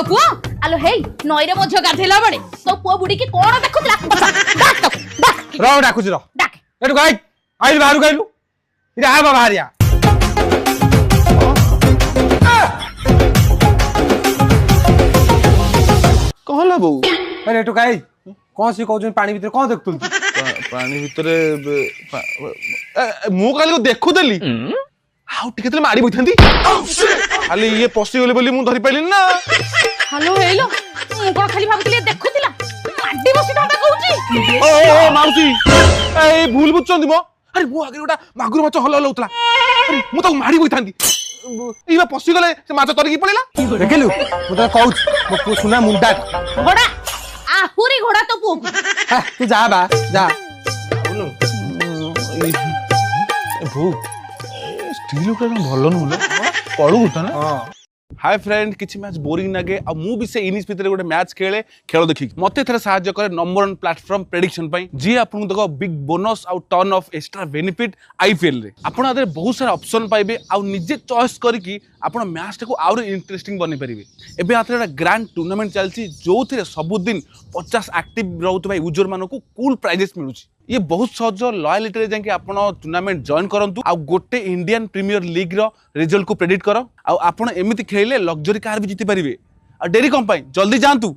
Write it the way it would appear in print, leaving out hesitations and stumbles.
पुआ आलो हेई नईरे मझ गाधेला बड़े तो पुआ बुड़ी के कोन देखुतला रो डाकुछ रो डाक एटु गाई आइल बाहर गाइलु इरे आ बाबा हरिया कहला बो अरे एटु गाई कौन सी कहउछ पानी भीतर कोन देखतुल पानी भितरे मु काली को देखु देली हाउ टिके तले मारी बइथंती खाली ये पसी गेले बोली मु धरि पाइलिन ना हेलो हेलो मु कोन खाली भाबुतले देखुतिला माडी बसी ढंडा कहउची ओ माउसी ए भूल बुझचंदी मो अरे मु आगे गोटा मागुर माछ हल हल होतला अरे मु तो मारी बइथांती इबा पसी गेले से माछ तरिकी पळेला देखिलु मु त कहउछ मो पु सुना मुंडा घोड़ा आहुरी घोड़ा तो पुआ तू जा बा जा भू स्टील उठा भल नुह पड़ू तो ना हाय फ्रेंड किसी मैच बोरिंग लगे आ मु भी से इनिस भितर गोटे मैच खेले खेल देखि मते थरे सहायता करे नंबर 1 प्लेटफॉर्म प्रेडिक्शन पई जी आपन देखो बिग बोनस आउ turn off extra benefit IPL रे आपन आदर बहुत सारा ऑप्शन पाइबे आउ निजे चॉइस करके आपन मैच को और इंटरेस्टिंग बने परिबे एबे आतरे ग्रैंड टूर्नामेंट चलची जो थिरे सब दिन 50 एक्टिव रहउतबा यूजर मानको कूल प्राइजेस मिलुची ये बहुत सहज लॉयलिटी रे जाके आपण टूर्नामेंट जॉइन करंतु आ गोटे इंडियन प्रीमियर लीग रो रिजल्ट को प्रेडिक्ट करो आ आपण एमिति खेले लग्जरी कार भी जीति परिबे आ डेरी कम पाई जल्दी जानतु।